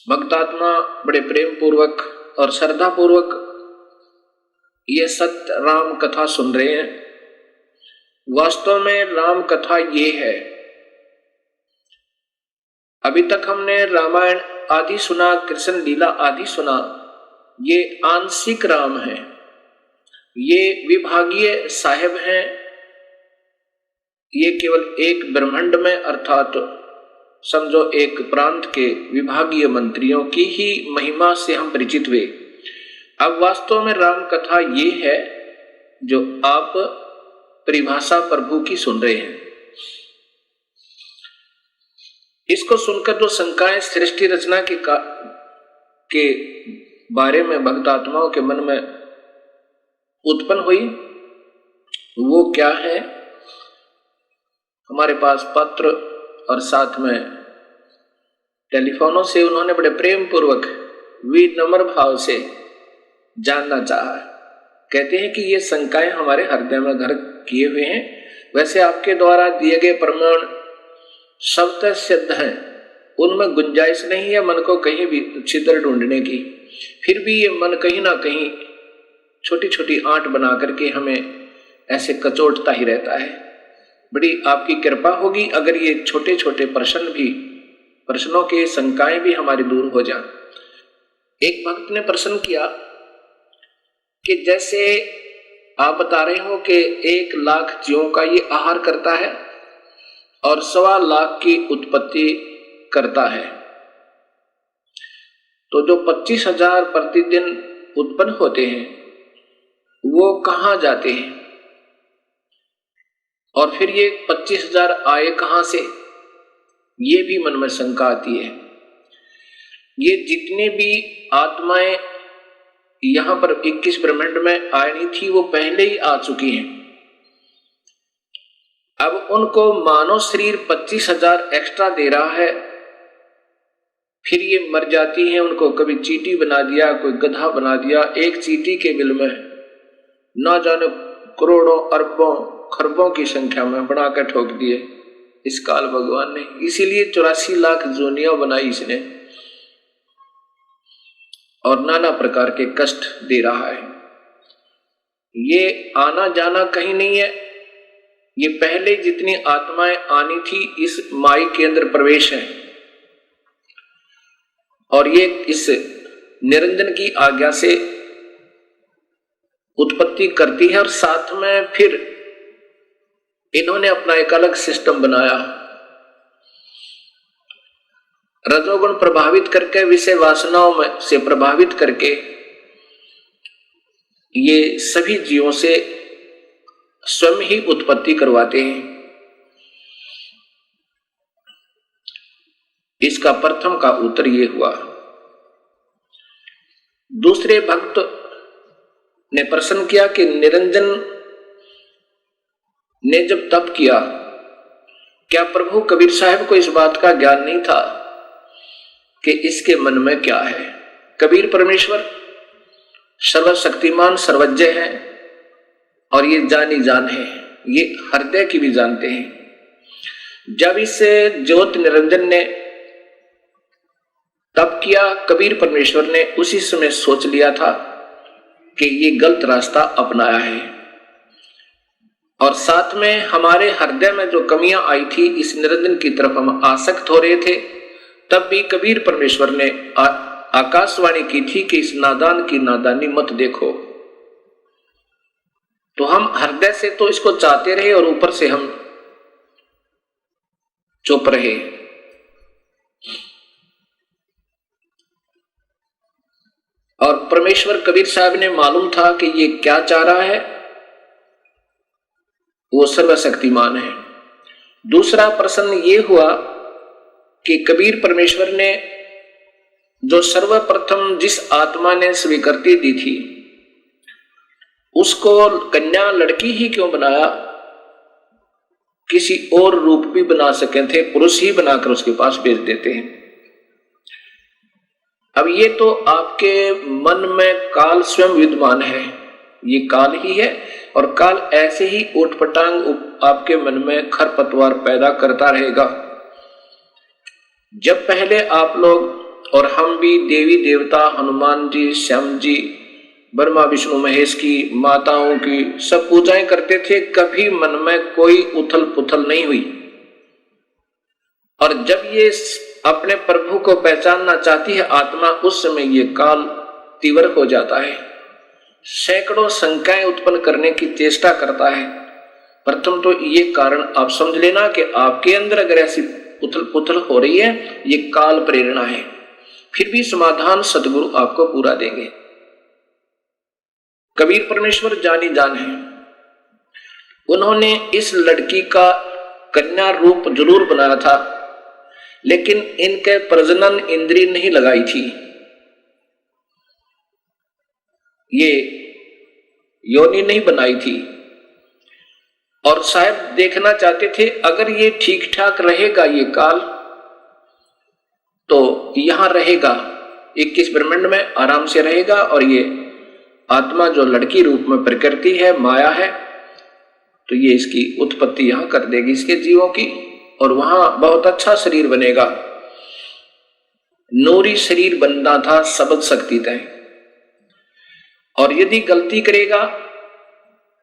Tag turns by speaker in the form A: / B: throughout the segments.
A: भक्तात्मा बड़े प्रेम पूर्वक और श्रद्धा पूर्वक ये सत्य राम कथा सुन रहे हैं। वास्तव में राम कथा ये है, अभी तक हमने रामायण आदि सुना, कृष्ण लीला आदि सुना, ये आंशिक राम है, ये विभागीय साहेब हैं, ये केवल एक ब्रह्मांड में अर्थात समझो एक प्रांत के विभागीय मंत्रियों की ही महिमा से हम परिचित हुए। अब वास्तव में राम कथा ये है जो आप परिभाषा प्रभु की सुन रहे हैं। इसको सुनकर जो शंकाएं सृष्टि रचना के बारे में भक्त आत्माओं के मन में उत्पन्न हुई, वो क्या है? हमारे पास पत्र और साथ में टेलीफोनों से उन्होंने बड़े प्रेम पूर्वक विनम्र भाव से जानना चाहा। कहते हैं कि ये शंकाएं हमारे हृदय में घर किए हुए हैं। वैसे आपके द्वारा दिए गए प्रमाण शब्द सिद्ध हैं, उनमें गुंजाइश नहीं है मन को कहीं भी छिद्र ढूंढने की। फिर भी ये मन कहीं ना कहीं छोटी छोटी आंट बना करके हमें ऐसे कचोटता ही रहता है। बड़ी आपकी कृपा होगी अगर ये छोटे छोटे प्रश्नों के शंकाएं भी हमारी दूर हो जाएं। एक भक्त ने प्रश्न किया कि जैसे आप बता रहे हो कि 1 लाख जीवों का ये आहार करता है और 1.25 लाख की उत्पत्ति करता है, तो जो 25,000 प्रतिदिन उत्पन्न होते हैं वो कहाँ जाते हैं और फिर ये 25,000 आए कहाँ से? ये भी मन में शंका आती है। ये जितने भी आत्माएं यहां पर 21 ब्रह्मांड में आनी थी वो पहले ही आ चुकी हैं। अब उनको मानव शरीर 25,000 एक्स्ट्रा दे रहा है, फिर ये मर जाती हैं। उनको कभी चींटी बना दिया, कोई गधा बना दिया, एक चींटी के बिल में ना जाने करोड़ों अरबों खरबों की संख्या में बनाकर ठोक दिए इस काल भगवान ने। इसीलिए 84 लाख जोनियां बनाई इसने और नाना प्रकार के कष्ट दे रहा है। ये आना जाना कहीं नहीं है, ये पहले जितनी आत्माएं आनी थी इस माई के अंदर प्रवेश है और ये इस निरंजन की आज्ञा से उत्पत्ति करती है। और साथ में फिर इन्होंने अपना एक अलग सिस्टम बनाया, रजोगुण प्रभावित करके, विषय वासनाओं में से प्रभावित करके ये सभी जीवों से स्वयं ही उत्पत्ति करवाते हैं। इसका प्रथम का उत्तर ये हुआ। दूसरे भक्त ने प्रश्न किया कि निरंजन ने जब तप किया, क्या प्रभु कबीर साहब को इस बात का ज्ञान नहीं था कि इसके मन में क्या है? कबीर परमेश्वर सर्वशक्तिमान सर्वज्ञ है और ये जानी जान है, ये हृदय की भी जानते हैं। जब इस ज्योत निरंजन ने तप किया, कबीर परमेश्वर ने उसी समय सोच लिया था कि ये गलत रास्ता अपनाया है और साथ में हमारे हृदय में जो कमियां आई थी, इस निरंजन की तरफ हम आसक्त हो रहे थे, तब भी कबीर परमेश्वर ने आकाशवाणी की थी कि इस नादान की नादानी मत देखो। तो हम हृदय से तो इसको चाहते रहे और ऊपर से हम चुप रहे। और परमेश्वर कबीर साहब ने मालूम था कि ये क्या चाह रहा है, वो सर्वशक्तिमान है। दूसरा प्रश्न ये हुआ कि कबीर परमेश्वर ने जो सर्वप्रथम जिस आत्मा ने स्वीकृति दी थी उसको कन्या लड़की ही क्यों बनाया? किसी और रूप भी बना सके थे, पुरुष ही बनाकर उसके पास भेज देते हैं। अब ये तो आपके मन में काल स्वयं विद्यमान है, ये काल ही है और काल ऐसे ही उठपटांग आपके मन में खरपतवार पैदा करता रहेगा। जब पहले आप लोग और हम भी देवी देवता, हनुमान जी, श्याम जी, ब्रह्मा विष्णु महेश की, माताओं की सब पूजाएं करते थे। कभी मन में कोई उथल पुथल नहीं हुई। और जब ये अपने प्रभु को पहचानना चाहती है आत्मा, उस समय ये काल तीव्र हो जाता है, सैकड़ों शंकाएं उत्पन्न करने की चेष्टा करता है। प्रथम तो ये कारण आप समझ लेना कि आपके अंदर अगर ऐसी उथल पुथल हो रही है, ये काल प्रेरणा है। फिर भी समाधान सदगुरु आपको पूरा देंगे। कबीर परमेश्वर जानी जान है, उन्होंने इस लड़की का कन्या रूप जरूर बनाया था, लेकिन इनके प्रजनन इंद्रिय नहीं लगाई थी। ये योनि नहीं बनाई थी और शायद देखना चाहते थे अगर ये ठीक ठाक रहेगा ये काल तो यहां रहेगा, 21 ब्रह्मांड में आराम से रहेगा। और ये आत्मा जो लड़की रूप में प्रकृति है, माया है, तो ये इसकी उत्पत्ति यहां कर देगी इसके जीवों की, और वहां बहुत अच्छा शरीर बनेगा। नूरी शरीर बनना था सबद शक्ति तय। और यदि गलती करेगा,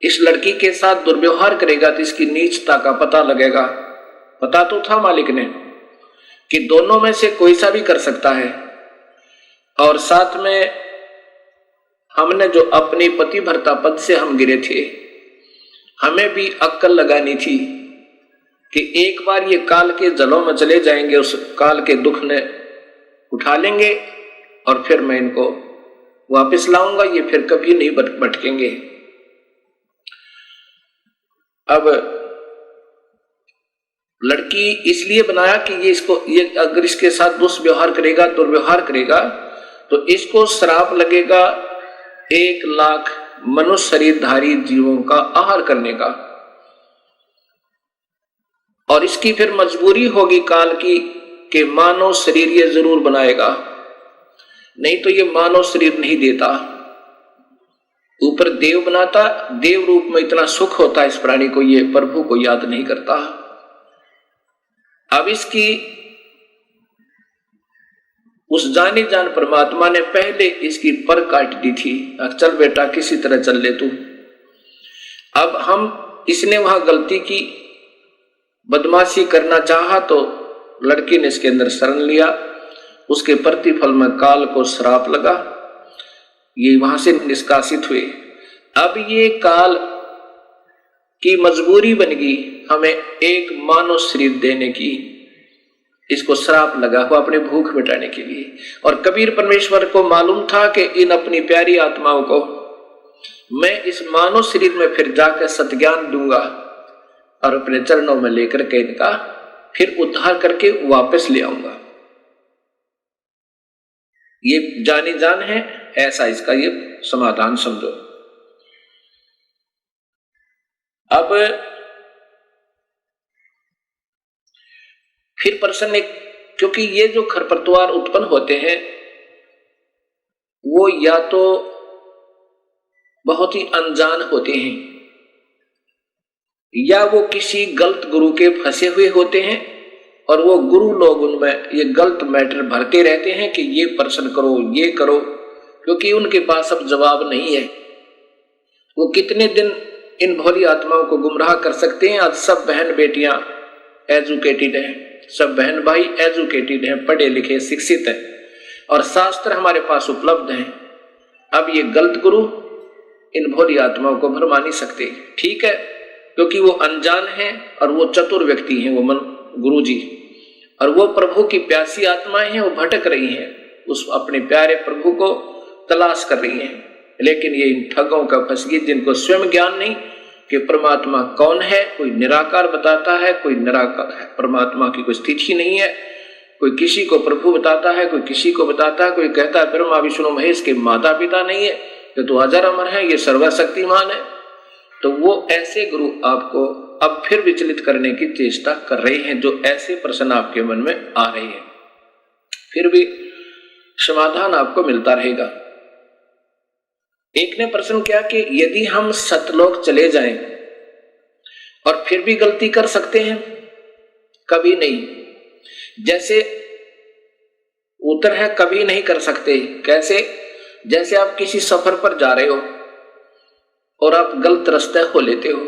A: इस लड़की के साथ दुर्व्यवहार करेगा, तो इसकी नीचता का पता लगेगा। पता तो था मालिक ने कि दोनों में से कोई सा भी कर सकता है। और साथ में हमने जो अपनी पतिव्रता पद से हम गिरे थे, हमें भी अक्ल लगानी थी कि एक बार ये काल के जलों में चले जाएंगे, उस काल के दुख ने उठा लेंगे और फिर मैं इनको वापस लाऊंगा, ये फिर कभी नहीं भटकेंगे। अब लड़की इसलिए बनाया कि ये अगर इसके साथ दुष्व्यवहार करेगा, दुर्व्यवहार करेगा, तो इसको श्राप लगेगा 1 लाख मनुष्य शरीरधारी जीवों का आहार करने का। और इसकी फिर मजबूरी होगी काल की कि मानव शरीर ये जरूर बनाएगा, नहीं तो ये मानव शरीर नहीं देता। ऊपर देव बनाता, देव रूप में इतना सुख होता है इस प्राणी को, ये प्रभु को याद नहीं करता। अब इसकी उस जाने जान परमात्मा ने पहले इसकी पर काट दी थी, चल बेटा किसी तरह चल ले तू। अब इसने वहां गलती की, बदमाशी करना चाहा, तो लड़की ने इसके अंदर शरण लिया, उसके प्रतिफल में काल को श्राप लगा, ये वहां से निष्कासित हुए। अब ये काल की मजबूरी बन गई हमें एक मानव शरीर देने की, इसको श्राप लगा हुआ अपने भूख मिटाने के लिए। और कबीर परमेश्वर को मालूम था कि इन अपनी प्यारी आत्माओं को मैं इस मानव शरीर में फिर जाकर सत्ज्ञान दूंगा और अपने चरणों में लेकर के इनका फिर उद्धार करके वापस ले आऊंगा। ये जानी जान है, ऐसा इसका ये समाधान समझो। अब फिर प्रश्न, क्योंकि ये जो खरपतवार उत्पन्न होते हैं वो या तो बहुत ही अनजान होते हैं, या वो किसी गलत गुरु के फंसे हुए होते हैं, और वो गुरु लोग उनमें ये गलत मैटर भरते रहते हैं कि ये प्रश्न करो, ये करो, क्योंकि उनके पास अब जवाब नहीं है। वो कितने दिन इन भोली आत्माओं को गुमराह कर सकते हैं। आज सब बहन बेटियां एजुकेटेड हैं, सब बहन भाई एजुकेटेड हैं, पढ़े लिखे शिक्षित हैं, और शास्त्र हमारे पास उपलब्ध हैं। अब ये गलत गुरु इन भोली आत्माओं को भरमा नहीं सकते। ठीक है, क्योंकि वो अनजान हैं और वो चतुर व्यक्ति हैं, वो गुरु जी, और वो प्रभु की प्यासी आत्माएं हैं, वो भटक रही हैं, उस अपने प्यारे प्रभु को तलाश कर रही हैं। लेकिन ये इन ठगों का फंस गई जिनको स्वयं ज्ञान नहीं कि परमात्मा कौन है। कोई निराकार बताता है, कोई निराकार है, परमात्मा की कोई स्थिति नहीं है। कोई किसी को प्रभु बताता है, कोई किसी को बताता है, कोई कहता है ब्रह्मा विष्णु महेश के माता पिता नहीं है, ये तो अजर अमर है, ये सर्वशक्तिमान है। तो वो ऐसे गुरु आपको अब फिर विचलित करने की चेष्टा कर रहे हैं, जो ऐसे प्रश्न आपके मन में आ रहे हैं। फिर भी समाधान आपको मिलता रहेगा। एक ने प्रश्न किया कि यदि हम सतलोक चले जाएं और फिर भी गलती कर सकते हैं? कभी नहीं। जैसे उत्तर है कभी नहीं कर सकते। कैसे? जैसे आप किसी सफर पर जा रहे हो और आप गलत रास्ते हो लेते हो,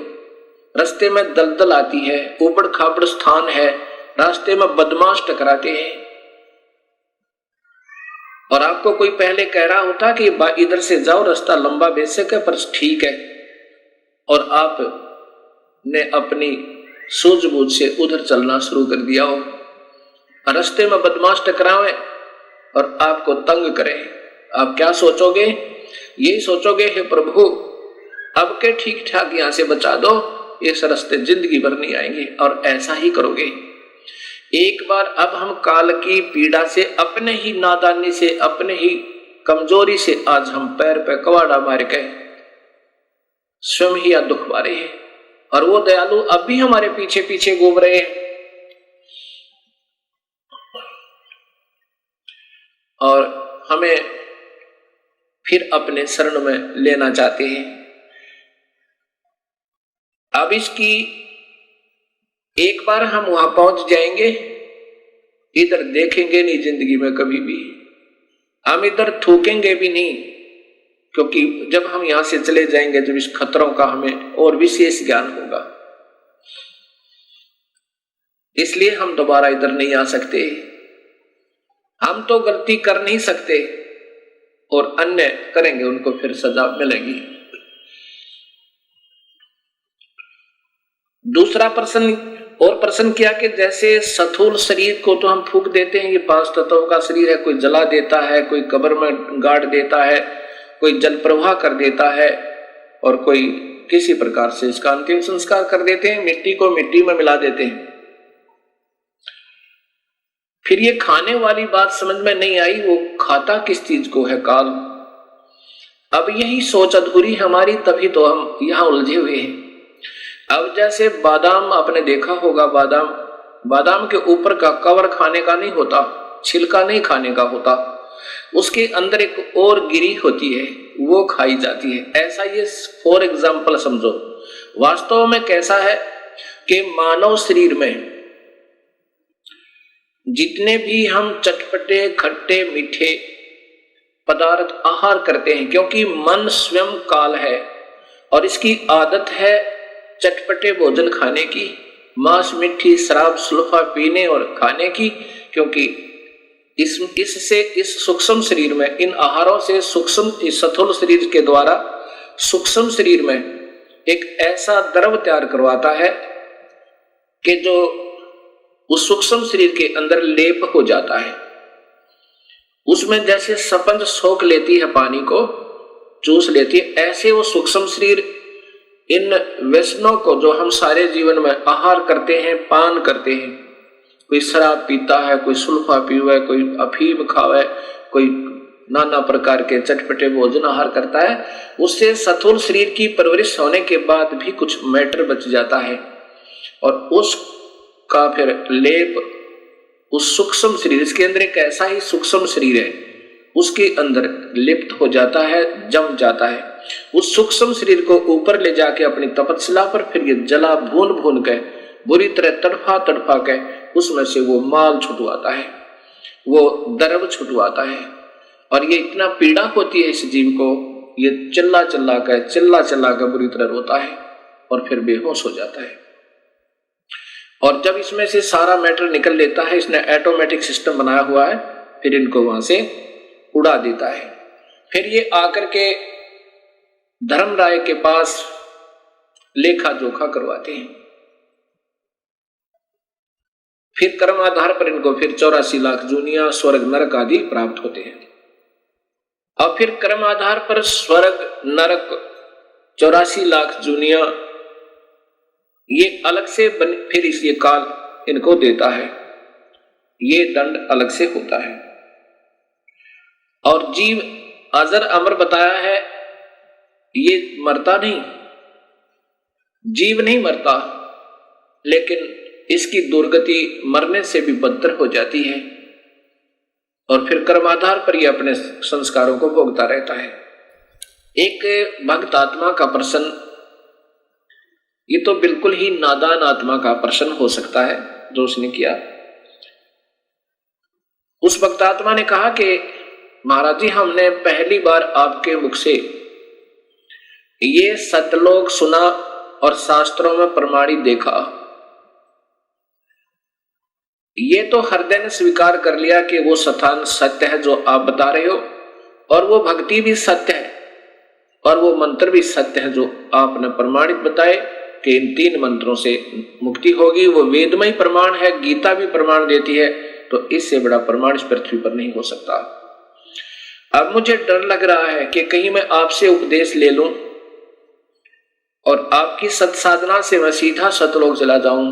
A: रास्ते में दलदल आती है, ऊबड़ खाबड़ स्थान है, रास्ते में बदमाश टकराते हैं और आपको कोई पहले कह रहा होता कि इधर से जाओ, रास्ता लंबा बेशक है पर ठीक है, और आप ने अपनी सूझबूझ से उधर चलना शुरू कर दिया हो। रास्ते में बदमाश टकरावे और आपको तंग करें, आप क्या सोचोगे? यही सोचोगे, हे प्रभु अब के ठीक ठाक यहां से बचा दो, इस रास्ते जिंदगी भर नहीं आएंगे। और ऐसा ही करोगे। एक बार अब हम काल की पीड़ा से, अपने ही नादानी से, अपने ही कमजोरी से आज हम पैर पे कवाड़ा मार के स्वयं ही दुख पा रहे हैं, और वो दयालु अब भी हमारे पीछे पीछे घूम रहे हैं और हमें फिर अपने शरण में लेना चाहते हैं। अब इसकी एक बार हम वहां पहुंच जाएंगे, इधर देखेंगे नहीं जिंदगी में कभी भी, हम इधर थूकेंगे भी नहीं, क्योंकि जब हम यहां से चले जाएंगे तो इस खतरों का हमें और विशेष ज्ञान होगा। इसलिए हम दोबारा इधर नहीं आ सकते। हम तो गलती कर नहीं सकते और अन्य करेंगे, उनको फिर सजा मिलेगी। दूसरा प्रश्न और प्रश्न किया कि जैसे स्थूल शरीर को तो हम फूंक देते हैं, ये 5 तत्वों का शरीर है, कोई जला देता है, कोई कब्र में गाड़ देता है, कोई जल प्रवाह कर देता है, और कोई किसी प्रकार से इसका अंतिम संस्कार कर देते हैं, मिट्टी को मिट्टी में मिला देते हैं। फिर ये खाने वाली बात समझ में नहीं आई, वो खाता किस चीज को है काल। अब यही सोच अधूरी हमारी, तभी तो हम यहां उलझे हुए हैं। अब जैसे बादाम आपने देखा होगा, बादाम के ऊपर का कवर खाने का नहीं होता, छिलका नहीं खाने का होता, उसके अंदर एक और गिरी होती है, वो खाई जाती है। ऐसा ये फॉर एग्जाम्पल समझो। वास्तव में कैसा है कि मानव शरीर में जितने भी हम चटपटे खट्टे मीठे पदार्थ आहार करते हैं, क्योंकि मन स्वयं काल है और इसकी आदत है चटपटे भोजन खाने की, मांस मिट्टी शराब सुल्फा पीने और खाने की, क्योंकि इससे इस सूक्ष्म शरीर में, इन आहारों से सूक्ष्म स्थूल शरीर के द्वारा सूक्ष्म शरीर में एक ऐसा द्रव तैयार करवाता है कि जो उस सूक्ष्म शरीर के अंदर लेप हो जाता है। उसमें जैसे स्पंज सोख लेती है, पानी को चूस लेती है, ऐसे वो सूक्ष्म शरीर इन व्यसनों को जो हम सारे जीवन में आहार करते हैं, पान करते हैं, कोई शराब पीता है, कोई सुल्फा पीवे, कोई अफीम खावे, कोई नाना प्रकार के चटपटे भोजन आहार करता है, उससे स्थूल शरीर की परवरिश होने के बाद भी कुछ मैटर बच जाता है और उसका फिर लेप उस सूक्ष्म शरीर, इसके अंदर एक ऐसा ही सूक्ष्म शरीर है, उसके अंदर लिप्त हो जाता है, जम जाता है। उस सूक्ष्म शरीर को ऊपर ले जाके अपनी तपस्या पर फिर ये जला भून भून के बुरी तरह तड़फा के उसमें से वो माल छुटवाता है, वो द्रव छुटवाता है। और ये इतना पीड़ा होती है इस जीव को, ये चिल्ला चिल्ला कर बुरी तरह रोता है और फिर बेहोश हो जाता है। और जब इसमें से सारा मैटर निकल लेता है, इसने ऑटोमेटिक सिस्टम बनाया हुआ है, फिर इनको वहां से उड़ा देता है। फिर ये आकर के धर्मराय के पास लेखा जोखा करवाते हैं। फिर कर्म आधार पर इनको फिर 84 लाख जूनिया स्वर्ग नरक आदि प्राप्त होते हैं। और फिर कर्म आधार पर स्वर्ग नरक 84 लाख जूनिया ये अलग से फिर इस ये काल इनको देता है, ये दंड अलग से होता है। और जीव अजर अमर बताया है, ये मरता नहीं, जीव नहीं मरता, लेकिन इसकी दुर्गति मरने से भी बदतर हो जाती है और फिर कर्माधार पर यह अपने संस्कारों को भोगता रहता है। एक भक्त आत्मा का प्रश्न, ये तो बिल्कुल ही नादान आत्मा का प्रश्न हो सकता है जो उसने किया। उस भक्तात्मा ने कहा कि महाराज जी, हमने पहली बार आपके मुख से ये सतलोक सुना और शास्त्रों में प्रमाणित देखा। ये तो हृदय ने स्वीकार कर लिया कि वो स्थान सत्य है जो आप बता रहे हो, और वो भक्ति भी सत्य है, और वो मंत्र भी सत्य है जो आपने प्रमाणित बताए कि इन 3 मंत्रों से मुक्ति होगी। वो वेदमय प्रमाण है, गीता भी प्रमाण देती है, तो इससे बड़ा प्रमाण इस पृथ्वी पर नहीं हो सकता। अब मुझे डर लग रहा है कि कहीं मैं आपसे उपदेश ले लूं और आपकी सत्साधना से मैं सीधा सतलोक चला जाऊं,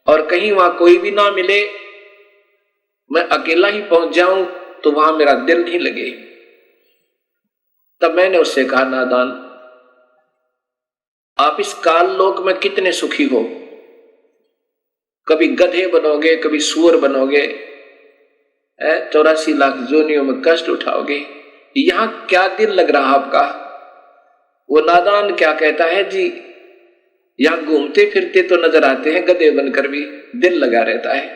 A: और कहीं वहां कोई भी ना मिले, मैं अकेला ही पहुंच जाऊं, तो वहां मेरा दिल नहीं लगे। तब मैंने उससे कहा, नादान, आप इस काल लोक में कितने सुखी हो, कभी गधे बनोगे, कभी सूअर बनोगे, 84 लाख जोनियों में कष्ट उठाओगे, यहां क्या दिल लग रहा आपका? वो नादान क्या कहता है जी, यहां घूमते फिरते तो नजर आते हैं गधे बनकर भी, दिल लगा रहता है।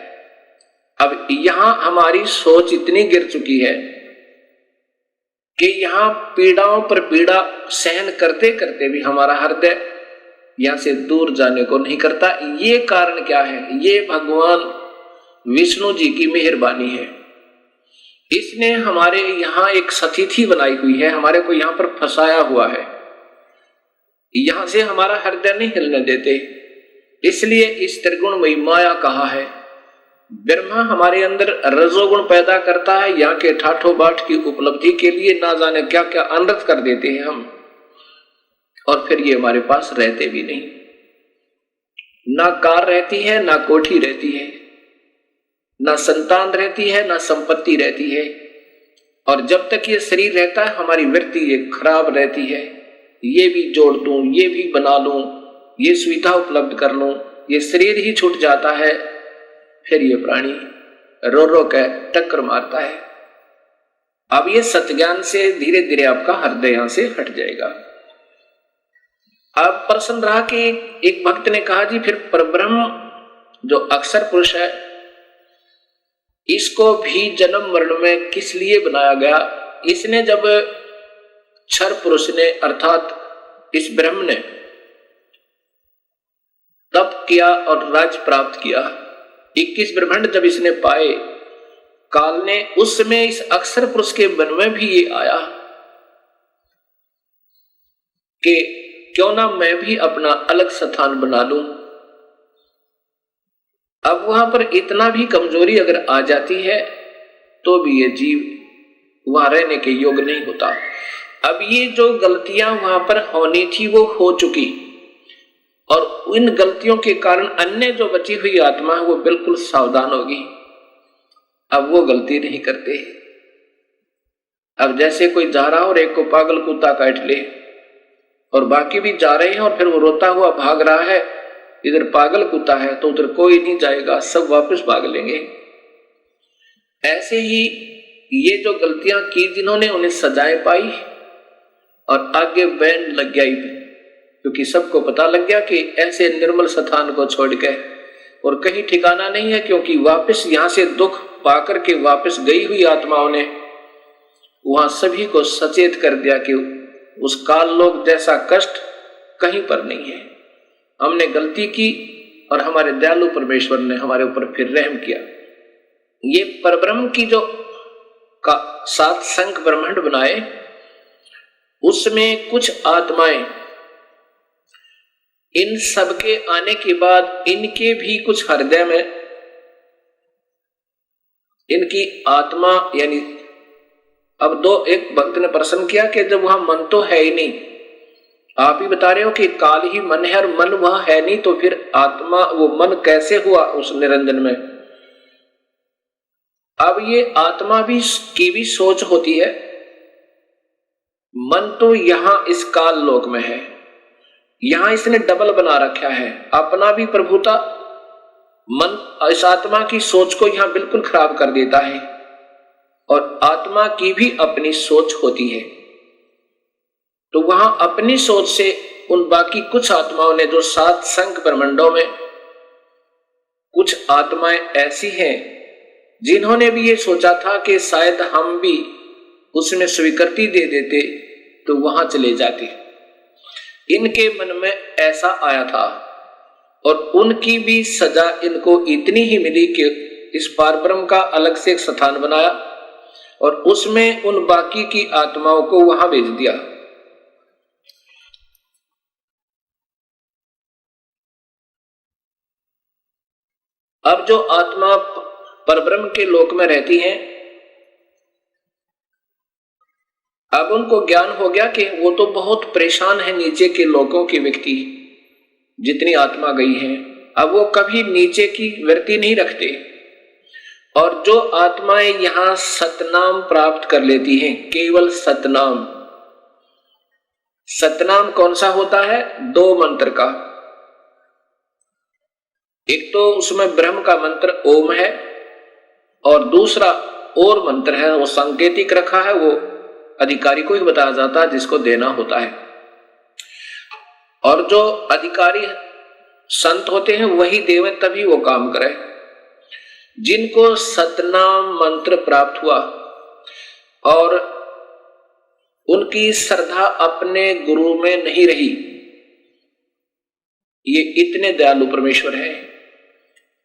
A: अब यहां हमारी सोच इतनी गिर चुकी है कि यहां पीड़ाओं पर पीड़ा सहन करते करते भी हमारा हृदय यहां से दूर जाने को नहीं करता। ये कारण क्या है? ये भगवान विष्णु जी की मेहरबानी है। इसने हमारे यहां एक सतिथि बनाई हुई है, हमारे को यहां पर फंसाया हुआ है, यहां से हमारा हृदय नहीं हिलने देते। इसलिए इस त्रिगुणमयी माया कहा है। ब्रह्मा हमारे अंदर रजोगुण पैदा करता है, यहाँ के ठाठो बाट की उपलब्धि के लिए ना जाने क्या क्या अनर्थ कर देते हैं हम, और फिर ये हमारे पास रहते भी नहीं। ना कार रहती है, ना कोठी रहती है, ना संतान रहती है, ना संपत्ति रहती है, और जब तक ये शरीर रहता है हमारी वृत्ति ये खराब रहती है। ये भी जोड़ दूं, ये भी बना लूं, ये सुविधा उपलब्ध कर लूं, ये शरीर ही छूट जाता है, फिर ये प्राणी रो रो कर टक्कर मारता है। अब ये सत्ज्ञान से धीरे धीरे आपका हृदय यहां से हट जाएगा। अब प्रश्न रहा कि एक भक्त ने कहा, जी फिर परब्रह्म जो अक्षर पुरुष है, इसको भी जन्म मरण में किस लिए बनाया गया? इसने जब क्षर पुरुष ने अर्थात इस ब्रह्म ने तप किया और राज प्राप्त किया, 21 ब्रह्मांड जब इसने पाए, काल ने उस समय इस अक्षर पुरुष के मन में भी ये आया कि क्यों ना मैं भी अपना अलग स्थान बना लूं। अब वहां पर इतना भी कमजोरी अगर आ जाती है तो भी ये जीव वहां रहने के योग्य नहीं होता। अब ये जो गलतियां वहां पर होनी थी वो हो चुकी, और इन गलतियों के कारण अन्य जो बची हुई आत्मा है वो बिल्कुल सावधान होगी, अब वो गलती नहीं करते। अब जैसे कोई जा रहा और एक को पागल कुत्ता काट ले और बाकी भी जा रहे हैं, और फिर वो रोता हुआ भाग रहा है, इधर पागल कुत्ता है तो उधर कोई नहीं जाएगा, सब वापस भाग लेंगे। ऐसे ही ये जो गलतियां की जिन्होंने, उन्हें सजाएं पाई और आगे बैंड लग गया, क्योंकि सबको पता लग गया कि ऐसे निर्मल स्थान को छोड़ के और कहीं ठिकाना नहीं है, क्योंकि वापस यहां से दुख पाकर के वापस गई हुई आत्माओं ने वहां सभी को सचेत कर दिया कि उस काल लोक जैसा कष्ट कहीं पर नहीं है। हमने गलती की और हमारे दयालु परमेश्वर ने हमारे ऊपर फिर रहम किया। ये परब्रह्म की जो 7 संख ब्रह्मांड बनाए, उसमें कुछ आत्माएं, इन सब के आने के बाद इनके भी कुछ हृदय में इनकी आत्मा, यानी अब एक भक्त ने प्रश्न किया कि जब वहां मन तो है ही नहीं, आप ही बता रहे हो कि काल ही मन है और मन वहां है नहीं, तो फिर आत्मा वो मन कैसे हुआ उस निरंजन में? अब ये आत्मा भी की भी सोच होती है। मन तो यहां इस काल लोक में है, यहां इसने डबल बना रखा है, अपना भी प्रभुता। मन इस आत्मा की सोच को यहां बिल्कुल खराब कर देता है, और आत्मा की भी अपनी सोच होती है। तो वहां अपनी सोच से उन बाकी कुछ आत्माओं ने, जो 7 संख ब्रह्मांडों में कुछ आत्माएं ऐसी हैं जिन्होंने भी ये सोचा था कि शायद हम भी उसमें स्वीकृति दे देते तो वहां चले जाते, इनके मन में ऐसा आया था और उनकी भी सजा इनको इतनी ही मिली कि इस पारब्रह्म का अलग से एक स्थान बनाया और उसमें उन बाकी की आत्माओं को वहां भेज दिया। अब जो आत्मा परब्रह्म के लोक में रहती हैं, अब उनको ज्ञान हो गया कि वो तो बहुत परेशान है नीचे के लोगों के व्यक्ति, जितनी आत्मा गई है, अब वो कभी नीचे की वृत्ति नहीं रखते और जो आत्माएं यहां सतनाम प्राप्त कर लेती हैं, केवल सतनाम। सतनाम कौन सा होता है? 2 मंत्र का, एक तो उसमें ब्रह्म का मंत्र ओम है और दूसरा और मंत्र है, वो सांकेतिक रखा है, वो अधिकारी को ही बताया जाता है जिसको देना होता है। और जो अधिकारी संत होते हैं वही देवे, तभी वो काम करे। जिनको सतनाम मंत्र प्राप्त हुआ और उनकी श्रद्धा अपने गुरु में नहीं रही, ये इतने दयालु परमेश्वर है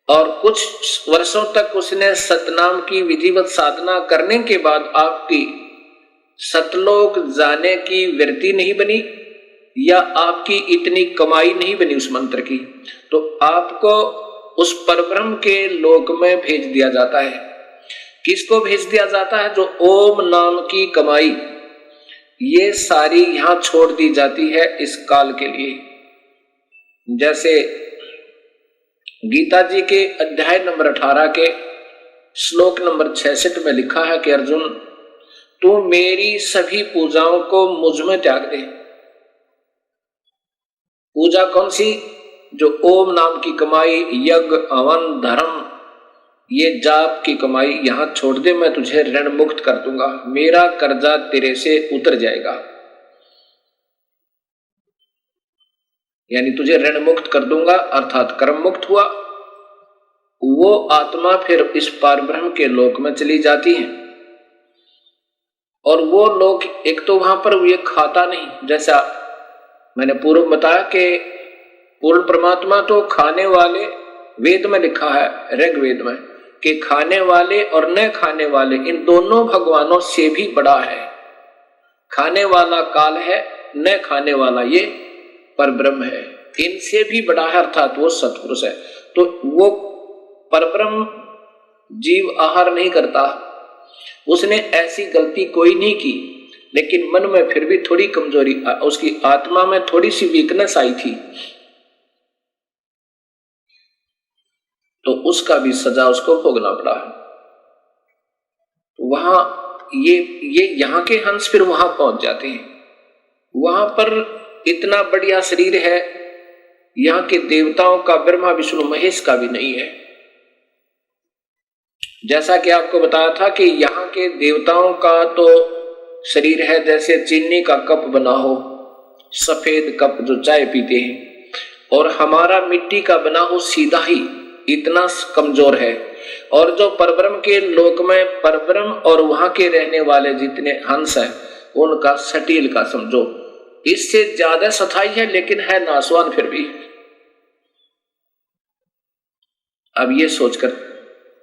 A: और कुछ वर्षों तक उसने सतनाम की विधिवत साधना करने के बाद आपकी सतलोक जाने की वृत्ति नहीं बनी या आपकी इतनी कमाई नहीं बनी उस मंत्र की, तो आपको उस परब्रह्म के लोक में भेज दिया जाता है। किसको भेज दिया जाता है? जो ओम नाम की कमाई, ये सारी यहां छोड़ दी जाती है इस काल के लिए। जैसे गीता जी के अध्याय नंबर 18 के श्लोक नंबर 66 में लिखा है कि अर्जुन, तू मेरी सभी पूजाओं को मुझ में त्याग दे। पूजा कौन सी? जो ओम नाम की कमाई, यज्ञ, हवन, धर्म, ये जाप की कमाई यहां छोड़ दे, मैं तुझे ऋण मुक्त कर दूंगा, मेरा कर्जा तेरे से उतर जाएगा, यानी तुझे ऋण मुक्त कर दूंगा, अर्थात कर्म मुक्त हुआ। वो आत्मा फिर इस पारब्रह्म के लोक में चली जाती है और वो लोग, एक तो वहां पर ये खाता नहीं, जैसा मैंने पूर्व बताया कि पूर्ण परमात्मा तो खाने वाले, वेद में लिखा है ऋग्वेद में कि खाने वाले और न खाने वाले, इन दोनों भगवानों से भी बड़ा है। खाने वाला काल है, न खाने वाला ये परब्रह्म है, इनसे भी बड़ा है, अर्थात वो सत्पुरुष है। तो वो परब्रह्म जीव आहार नहीं करता, उसने ऐसी गलती कोई नहीं की, लेकिन मन में फिर भी थोड़ी कमजोरी, उसकी आत्मा में थोड़ी सी वीकनेस आई थी, तो उसका भी सजा उसको भोगना पड़ा। वहां ये यहाँ के हंस फिर वहां पहुंच जाते हैं। वहां पर इतना बढ़िया शरीर है, यहाँ के देवताओं का, ब्रह्मा विष्णु महेश का भी नहीं है। जैसा कि आपको बताया था कि यहाँ के देवताओं का तो शरीर है जैसे चीनी का कप बना हो, सफेद कप जो चाय पीते हैं, और हमारा मिट्टी का बना हो सीधा ही, इतना कमजोर है। और जो परब्रह्म के लोक में परब्रह्म और वहां के रहने वाले जितने हंस हैं, उनका सटील का समझो, इससे ज्यादा सथाई है, लेकिन है नासवान फिर भी। अब ये सोचकर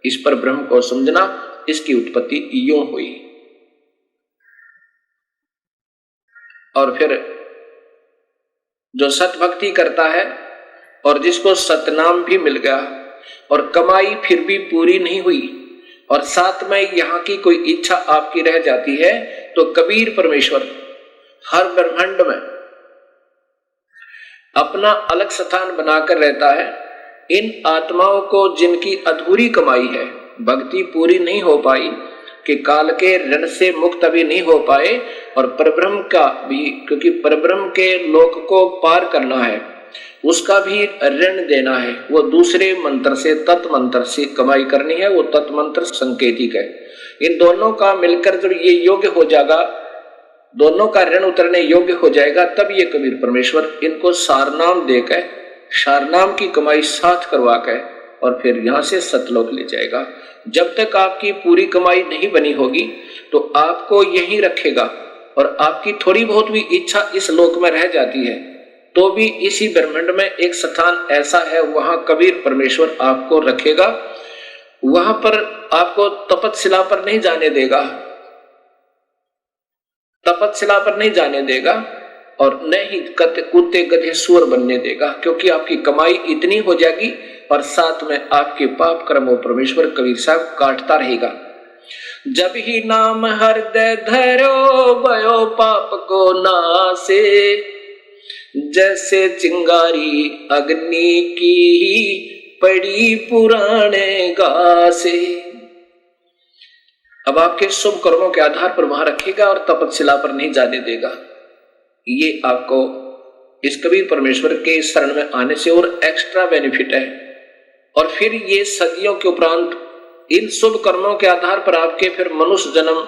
A: इस पर ब्रह्म को समझना, इसकी उत्पत्ति यूं हुई। और फिर जो सतभक्ति करता है और जिसको सतनाम भी मिल गया और कमाई फिर भी पूरी नहीं हुई और साथ में यहाँ की कोई इच्छा आपकी रह जाती है, तो कबीर परमेश्वर हर ब्रह्मांड में अपना अलग स्थान बनाकर रहता है। इन आत्माओं को जिनकी अधूरी कमाई है, भक्ति पूरी नहीं हो पाई, कि काल के ऋण से मुक्त अभी नहीं हो पाए, और परब्रह्म का भी, क्योंकि परब्रह्म के लोक को पार करना है, उसका भी ऋण देना है, वो दूसरे मंत्र से, तत्मंत्र से कमाई करनी है, वो तत्मंत्र संकेतिक है। इन दोनों का मिलकर जब ये योग्य हो जाएगा, दोनों का ऋण उतरने योग्य हो जाएगा, तब ये कबीर परमेश्वर इनको सारनाम देकर, सारनाम की कमाई साथ करवा कर और फिर यहां से सतलोक ले जाएगा। जब तक आपकी पूरी कमाई नहीं बनी होगी तो आपको यहीं रखेगा, और आपकी थोड़ी बहुत भी इच्छा इस लोक में रह जाती है तो भी इसी ब्रह्मांड में एक स्थान ऐसा है, वहां कबीर परमेश्वर आपको रखेगा। वहां पर आपको तपस्या पर नहीं जाने देगा, तपस्या पर नहीं जाने देगा, और न ही कुत्ते गधे सुअर बनने देगा, क्योंकि आपकी कमाई इतनी हो जाएगी और साथ में आपके पाप कर्मों परमेश्वर कबीर साहब काटता रहेगा। जब ही नाम हृदय धरो भयो पाप को नासे, जैसे चिंगारी अग्नि की पड़ी पुराने गासे। अब आपके शुभ कर्मों के आधार पर वहां रखेगा और तपस्या पर नहीं जाने देगा। ये आपको इस कबीर परमेश्वर के शरण में आने से और एक्स्ट्रा बेनिफिट है। और फिर ये सदियों के उपरांत इन शुभ कर्मों के आधार पर आपके फिर मनुष्य जन्म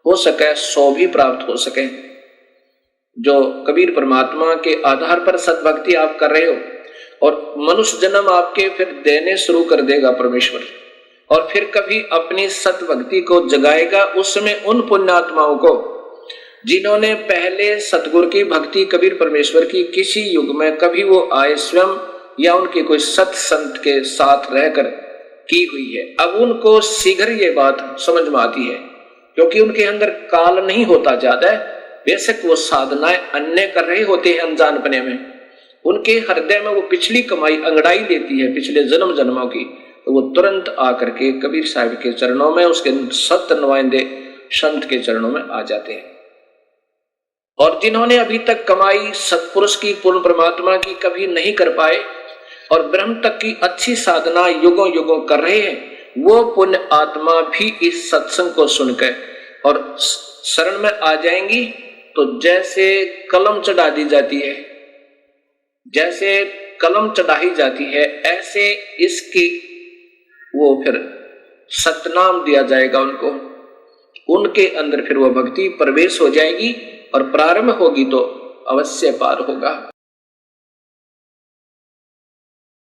A: हो सके, 100 भी प्राप्त हो सके। जो कबीर परमात्मा के आधार पर सद्भक्ति आप कर रहे हो, और मनुष्य जन्म आपके फिर देने शुरू कर देगा परमेश्वर, और फिर कभी अपनी सतभक्ति को जगाएगा उसमें उन पुण्यात्माओं को जिन्होंने पहले सतगुरु की भक्ति कबीर परमेश्वर की किसी युग में कभी वो आए स्वयं या उनके कोई सत संत के साथ रहकर की हुई है। अब उनको शीघ्र ये बात समझ में आती है, क्योंकि उनके अंदर काल नहीं होता ज्यादा है, बेशक वो साधनाएं अन्य कर रहे होते हैं अनजानपने में, उनके हृदय में वो पिछली कमाई अंगड़ाई देती है पिछले जन्म जन्मों की, तो वो तुरंत आकर के कबीर साहब के चरणों में, उसके सत्य नुमाइंदे संत के चरणों में आ जाते हैं। और जिन्होंने अभी तक कमाई सत्पुरुष की पूर्ण परमात्मा की कभी नहीं कर पाए और ब्रह्म तक की अच्छी साधना युगों युगों कर रहे हैं, वो पुण्य आत्मा भी इस सत्संग को सुनकर और शरण में आ जाएंगी। तो जैसे कलम चढ़ा दी जाती है, जैसे कलम चढ़ाई जाती है, ऐसे इसकी वो फिर सतनाम दिया जाएगा उनको, उनके अंदर फिर वो भक्ति प्रवेश हो जाएगी और प्रारंभ होगी तो अवश्य पार होगा।